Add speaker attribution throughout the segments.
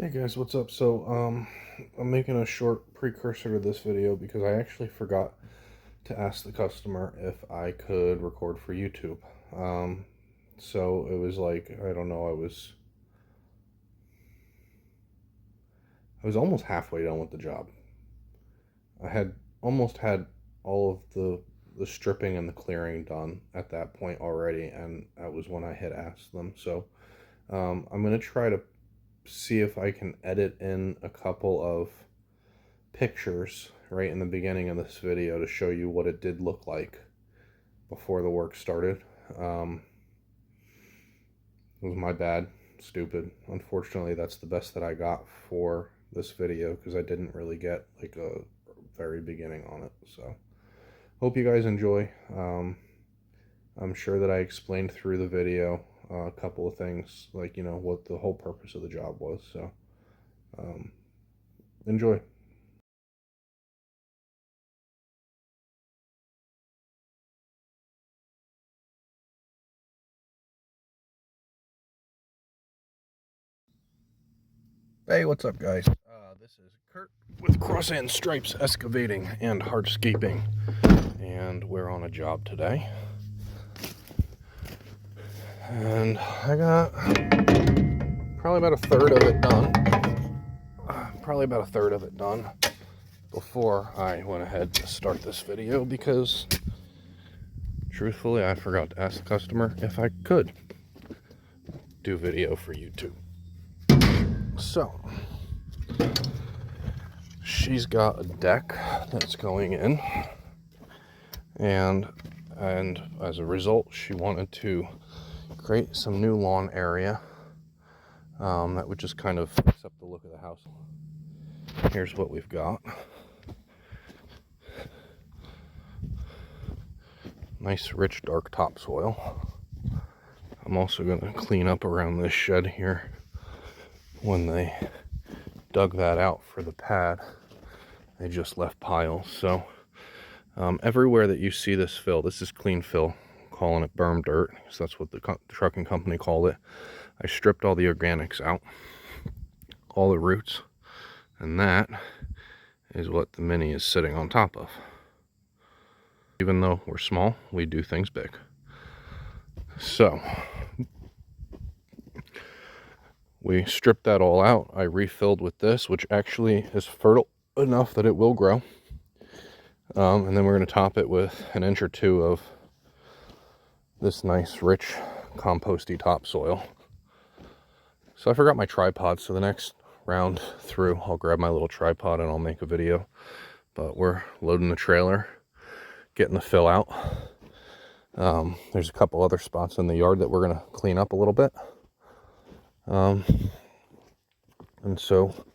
Speaker 1: Hey guys, what's up? I'm making a short precursor to this video because I actually forgot to ask the customer if I could record for YouTube. So it was like, I don't know, I was almost halfway done with the job. I had almost had all of the stripping and the clearing done at that point already, and that was when I had asked them. I'm gonna try to see if I can edit in a couple of pictures right in the beginning of this video to show you what it did look like before the work started. It was my bad, stupid. Unfortunately, that's the best that I got for this video because I didn't really get like a very beginning on it. So hope you guys enjoy. I'm sure that I explained through the video a couple of things, like, you know, what the whole purpose of the job was. So enjoy. Hey, what's up, guys? This is Kurt with Cross and Stripes Excavating and Hardscaping, and we're on a job today. And I got probably about a third of it done. Before I went ahead to start this video because, truthfully, I forgot to ask the customer if I could do video for YouTube. So, she's got a deck that's going in, and as a result, she wanted to create some new lawn area that would just kind of fix up the look of the house. Here's what we've got. Nice, rich, dark topsoil. I'm also going to clean up around this shed here. When they dug that out for the pad, they just left piles. So everywhere that you see this fill, this is clean fill, calling it berm dirt, because that's what the trucking company called it. I stripped all the organics out, all the roots, and that is what the Mini is sitting on top of. Even though we're small, we do things big. So we stripped that all out. I refilled with this, which actually is fertile enough that it will grow. And then we're going to top it with an inch or two of this nice, rich, composty topsoil. So I forgot my tripod, so the next round through, I'll grab my little tripod and I'll make a video. But we're loading the trailer, getting the fill out. There's a couple other spots in the yard that we're going to clean up a little bit. And so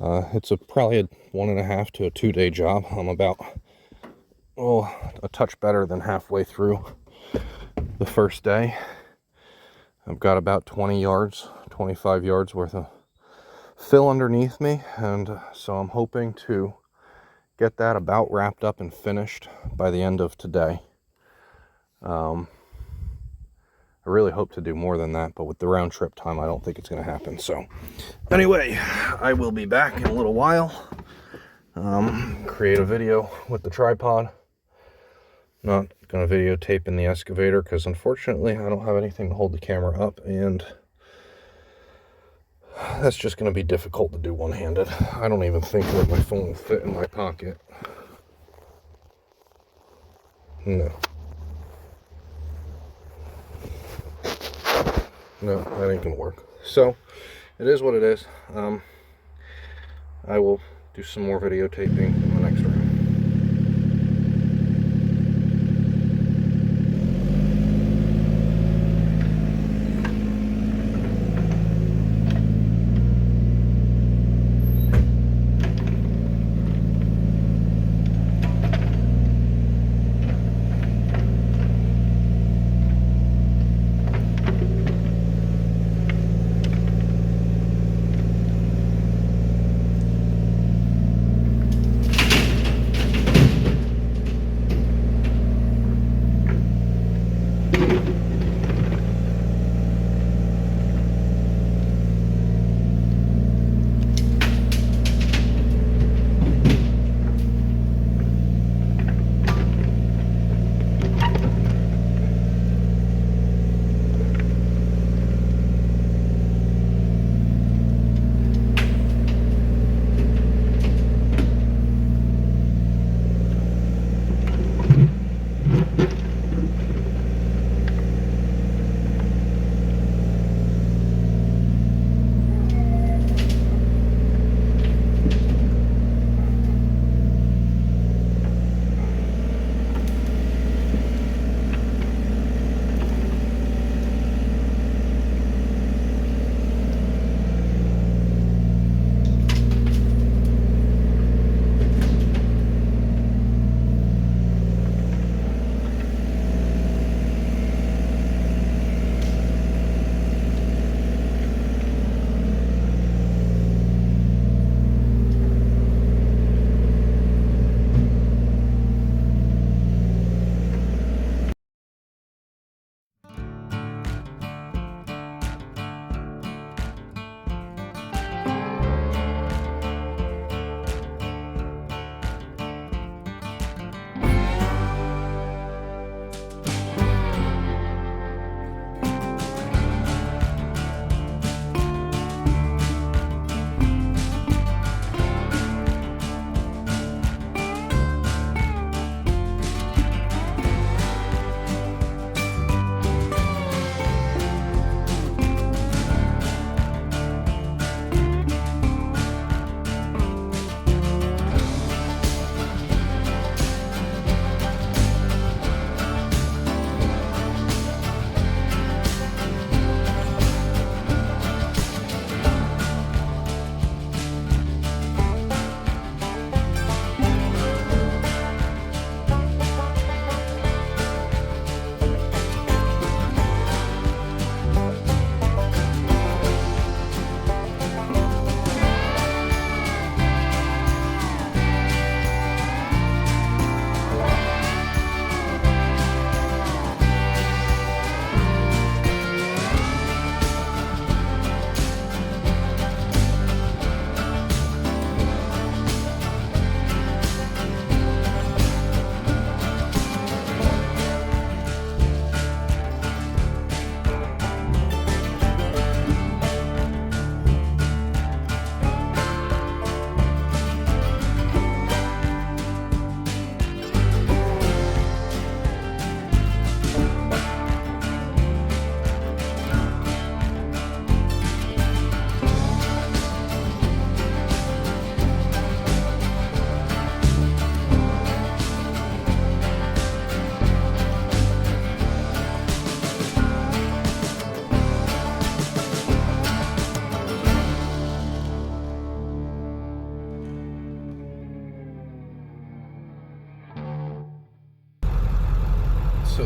Speaker 1: it's probably a 1.5 to 2 day job. I'm about a touch better than halfway through the first day. I've got about 25 yards worth of fill underneath me, and so I'm hoping to get that about wrapped up and finished by the end of today. I really hope to do more than that, but with the round trip time, I don't think it's going to happen. So anyway, I will be back in a little while. Create a video with the tripod. Not going to videotape in the excavator because unfortunately I don't have anything to hold the camera up, and that's just going to be difficult to do one-handed. I don't even think that my phone will fit in my pocket. No, that ain't gonna work. So it is what it is. I will do some more videotaping in the next round.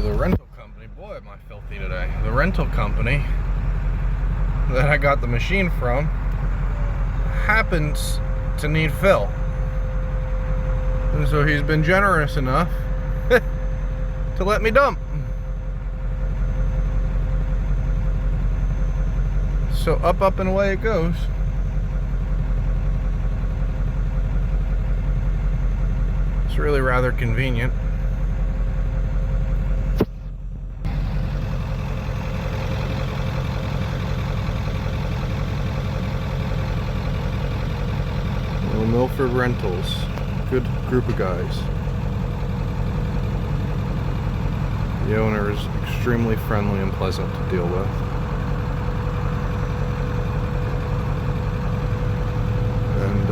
Speaker 1: the rental company, boy am I filthy today. The rental company that I got the machine from happens to need fill. And so he's been generous enough to let me dump. So up and away it goes. It's really rather convenient. Well, Milford Rentals, good group of guys. The owner is extremely friendly and pleasant to deal with. And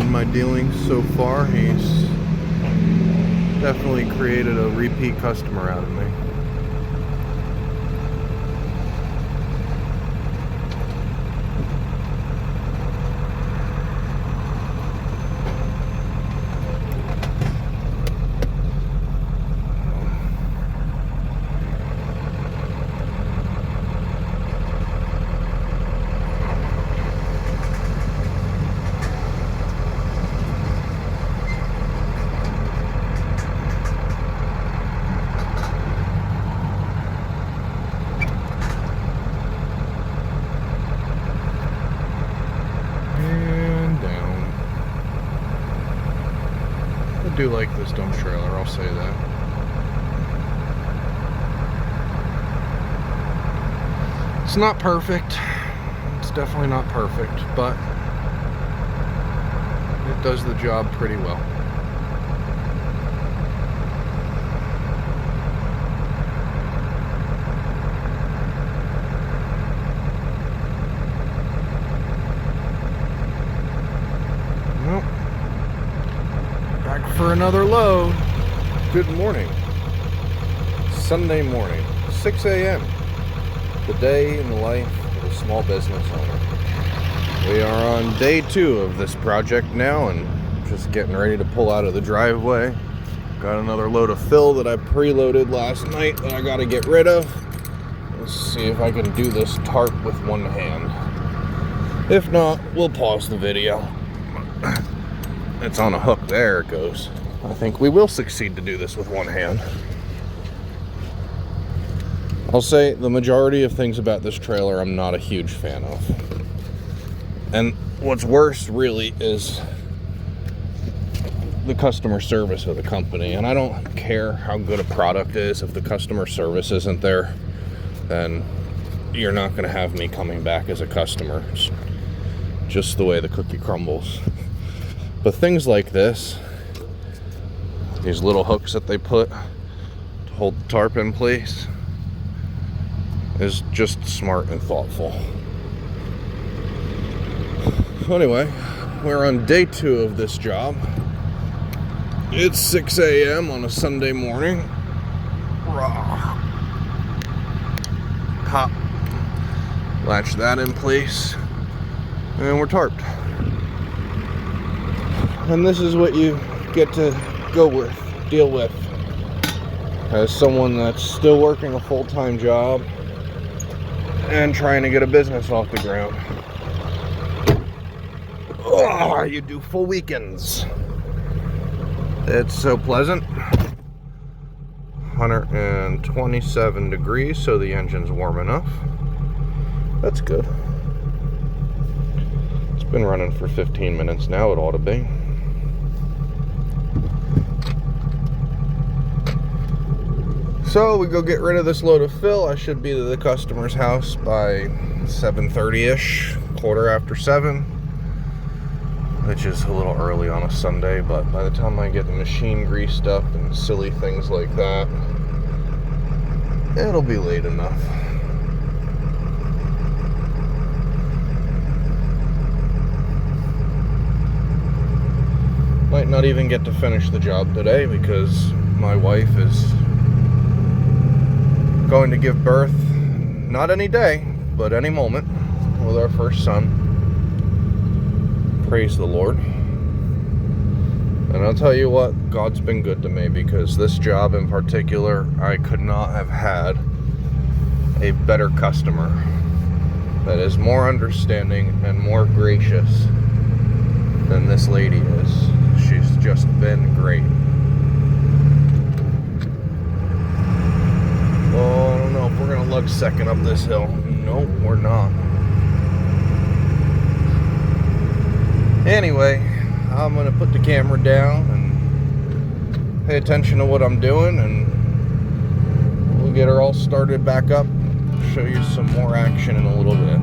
Speaker 1: in my dealings so far, he's definitely created a repeat customer out of me. I do like this dump trailer, I'll say that. It's not perfect. It's definitely not perfect, but it does the job pretty well. For another load. Good morning. Sunday morning, 6 a.m. The day in the life of a small business owner. We are on day 2 of this project now and just getting ready to pull out of the driveway. Got another load of fill that I preloaded last night that I got to get rid of. Let's see if I can do this tarp with one hand. If not, we'll pause the video. It's on a hook. There it goes. I think we will succeed to do this with one hand. I'll say the majority of things about this trailer I'm not a huge fan of. And what's worse really is the customer service of the company. And I don't care how good a product is. If the customer service isn't there, then you're not going to have me coming back as a customer. It's just the way the cookie crumbles. But things like this, these little hooks that they put to hold the tarp in place, is just smart and thoughtful. So anyway, we're on day 2 of this job. It's 6 a.m. on a Sunday morning. Hop. Latch that in place. And we're tarped. And this is what you get to deal with as someone that's still working a full-time job and trying to get a business off the ground. Oh, you do full weekends. It's so pleasant. 127 degrees, so the engine's warm enough. That's good. It's been running for 15 minutes now, it ought to be. So we go get rid of this load of fill. I should be to the customer's house by 7:30ish, 7:15, which is a little early on a Sunday, but by the time I get the machine greased up and silly things like that, it'll be late enough. Might not even get to finish the job today because my wife is going to give birth, not any day, but any moment, with our first son. Praise the Lord. And I'll tell you what, God's been good to me, because this job in particular, I could not have had a better customer that is more understanding and more gracious than this lady is. She's just been great. Oh, I don't know if we're gonna lug second up this hill. Nope, we're not. Anyway, I'm gonna put the camera down and pay attention to what I'm doing, and we'll get her all started back up. Show you some more action in a little bit.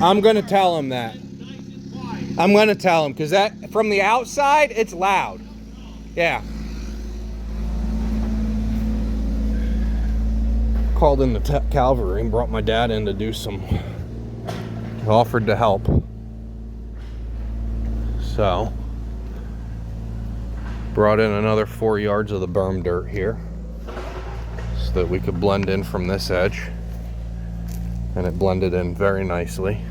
Speaker 1: I'm gonna tell him that. I'm gonna tell him, because that from the outside it's loud. Yeah. called in the cavalry and brought my dad in to do some, offered to help. So, brought in another 4 yards of the berm dirt here so that we could blend in from this edge. And it blended in very nicely.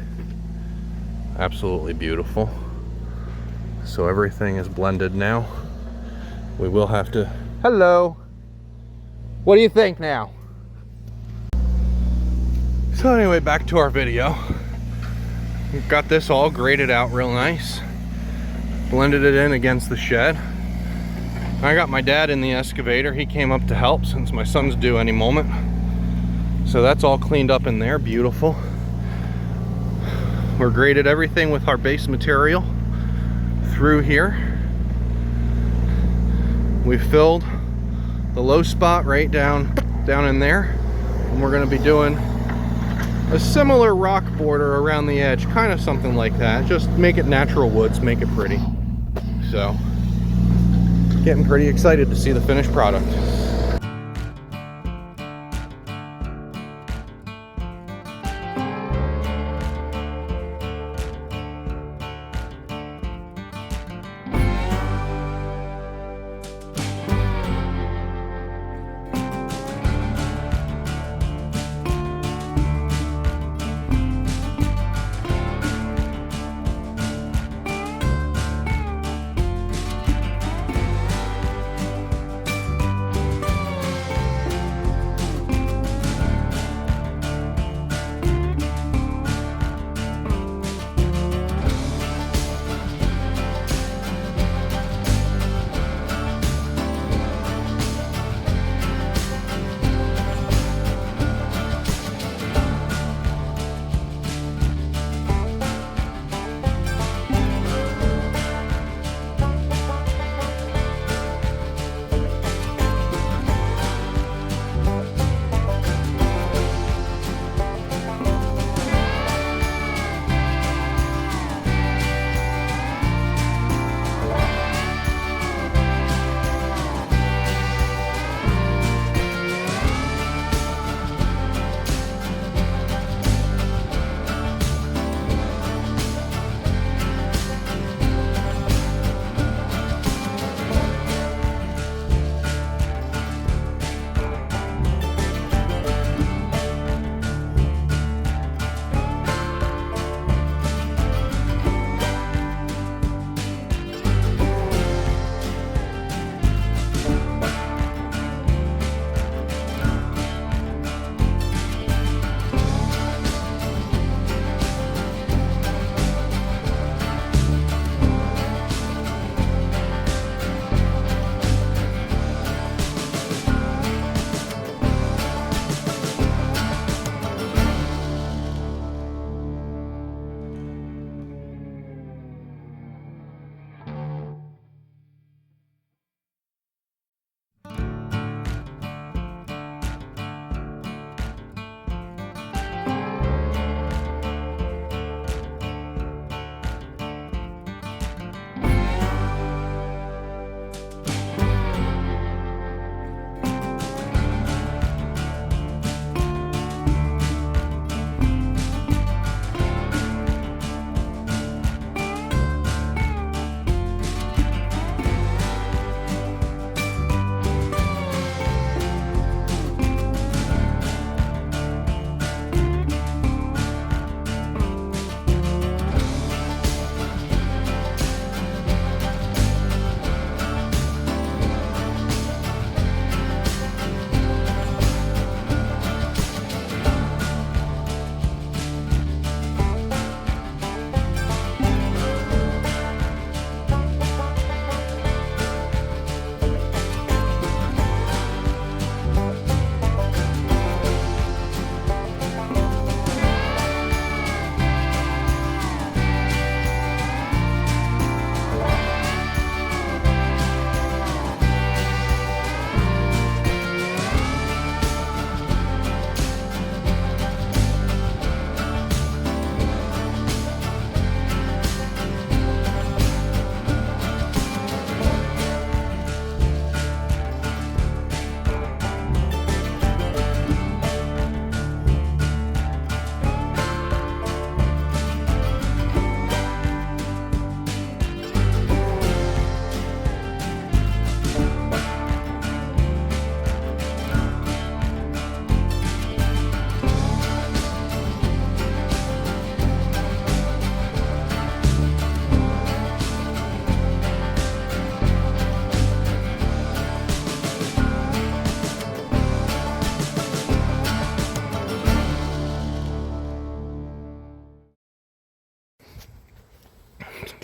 Speaker 1: Absolutely beautiful. So everything is blended now. We will have to... Hello! What do you think now? So anyway, back to our video. We've got this all graded out real nice. Blended it in against the shed. I got my dad in the excavator. He came up to help since my son's due any moment. So that's all cleaned up in there, beautiful. We're graded everything with our base material through here. We filled the low spot right down in there. And we're gonna be doing a similar rock border around the edge, kind of something like that. Just make it natural woods, make it pretty. So, getting pretty excited to see the finished product.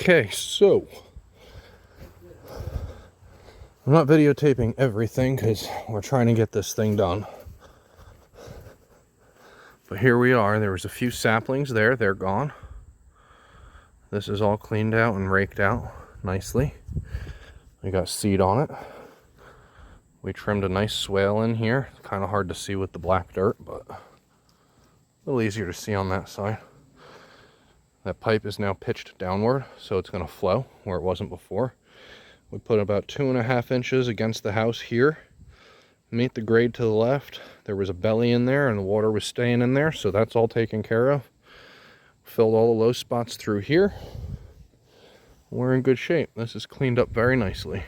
Speaker 1: Okay, so I'm not videotaping everything because we're trying to get this thing done. But here we are. There was a few saplings there. They're gone. This is all cleaned out and raked out nicely. We got seed on it. We trimmed a nice swale in here. Kind of hard to see with the black dirt, but a little easier to see on that side. That pipe is now pitched downward, so it's going to flow where it wasn't before. We put about 2.5 inches against the house here. Meet the grade to the left. There was a belly in there and the water was staying in there, so that's all taken care of. Filled all the low spots through here. We're in good shape. This is cleaned up very nicely.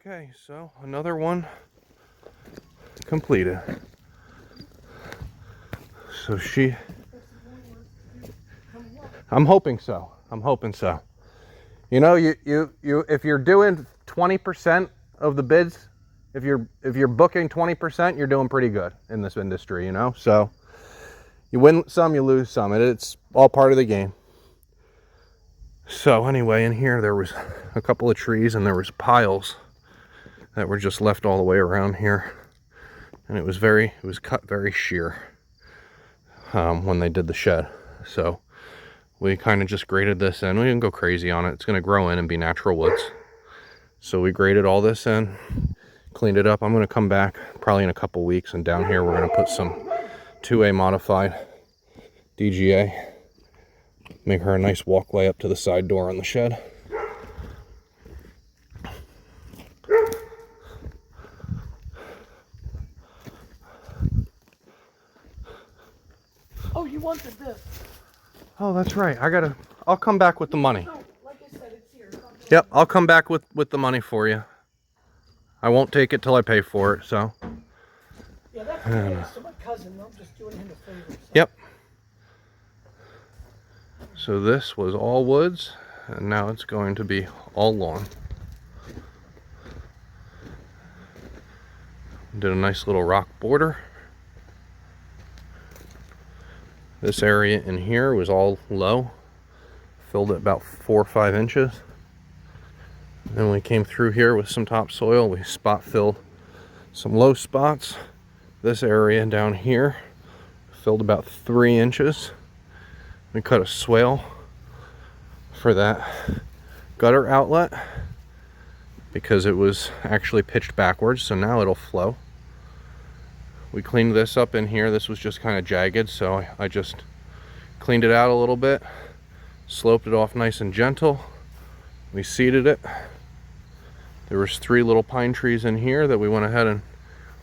Speaker 1: Okay, so another one completed. So I'm hoping so. I'm hoping so. You know, you if you're doing 20% of the bids, if you're booking 20%, you're doing pretty good in this industry, you know? So you win some, you lose some. It's all part of the game. So anyway, in here there was a couple of trees and there was piles that were just left all the way around here. And it was cut very sheer when they did the shed. So we kind of just graded this in. We didn't go crazy on it. It's going to grow in and be natural woods. So we graded all this in, cleaned it up. I'm going to come back probably in a couple weeks, and down here we're going to put some 2A modified DGA. Make her a nice walkway up to the side door on the shed.
Speaker 2: Oh, you wanted this.
Speaker 1: Oh, that's right. I'll come back with the money.
Speaker 2: No, like I said, it's here.
Speaker 1: Yep, I'll come back with the money for you. I won't take it till I pay for it, so.
Speaker 2: Yeah, that's okay. So my cousin wasn't. I'm just doing him a favor. So.
Speaker 1: Yep. So this was all woods, and now it's going to be all lawn. Did a nice little rock border. This area in here was all low. Filled it about 4 or 5 inches. Then we came through here with some topsoil. We spot filled some low spots. This area down here filled about 3 inches. We cut a swale for that gutter outlet because it was actually pitched backwards, so now it'll flow. We cleaned this up in here. This was just kind of jagged, so I just cleaned it out a little bit, sloped it off nice and gentle. We seeded it. There was 3 little pine trees in here that we went ahead and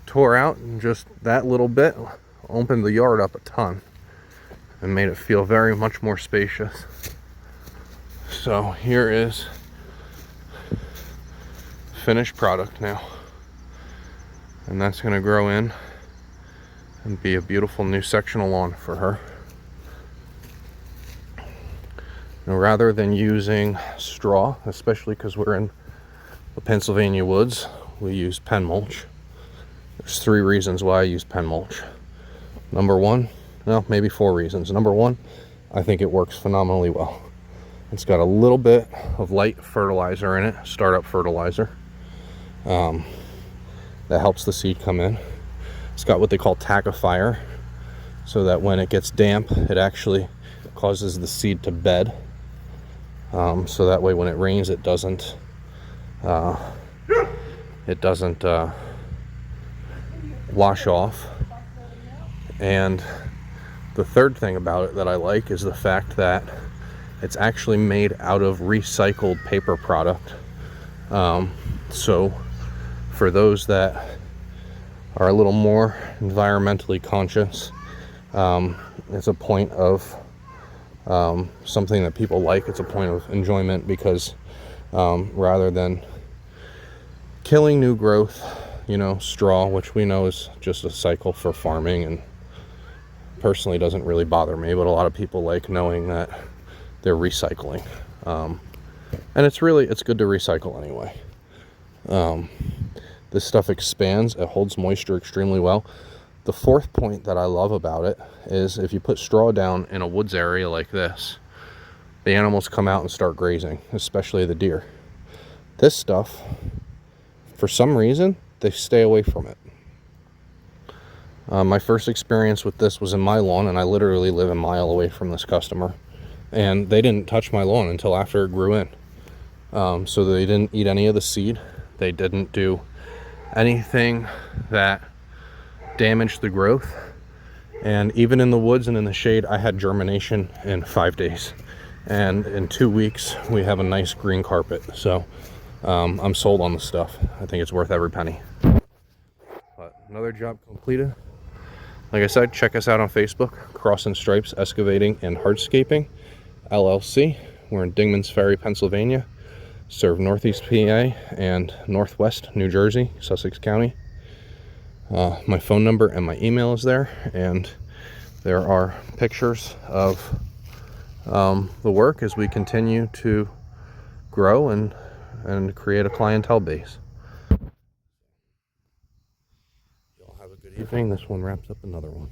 Speaker 1: tore out, and just that little bit opened the yard up a ton and made it feel very much more spacious. So here is finished product now, and that's going to grow in and be a beautiful new sectional lawn for her. Now, rather than using straw, especially because we're in the Pennsylvania woods, we use pen mulch. There's 3 reasons why I use pen mulch. Number 1, well, maybe 4 reasons. Number 1, I think it works phenomenally well. It's got a little bit of light fertilizer in it, startup fertilizer, that helps the seed come in. It's got what they call tackifier, so that when it gets damp, it actually causes the seed to bed. So that way when it rains, it doesn't wash off. And the third thing about it that I like is the fact that it's actually made out of recycled paper product. So for those that are a little more environmentally conscious, it's a point of something that people like. It's a point of enjoyment because rather than killing new growth, you know, straw, which we know is just a cycle for farming and personally doesn't really bother me, but a lot of people like knowing that they're recycling. And it's good to recycle anyway. This stuff expands, it holds moisture extremely well. The 4th point that I love about it is if you put straw down in a woods area like this, the animals come out and start grazing, especially the deer. This stuff, for some reason, they stay away from it. My first experience with this was in my lawn, and I literally live a mile away from this customer. And they didn't touch my lawn until after it grew in. So they didn't eat any of the seed. They didn't do anything that damaged the growth. And even in the woods and in the shade, I had germination in 5 days. And in 2 weeks, we have a nice green carpet. So I'm sold on the stuff. I think it's worth every penny. But another job completed. Like I said, check us out on Facebook, Cross and Stripes Excavating and Hardscaping LLC. We're in Dingman's Ferry, Pennsylvania. Serve Northeast PA and Northwest New Jersey, Sussex County. My phone number and my email is there, and there are pictures of the work as we continue to grow and create a clientele base. Y'all have a good evening. This one wraps up another one.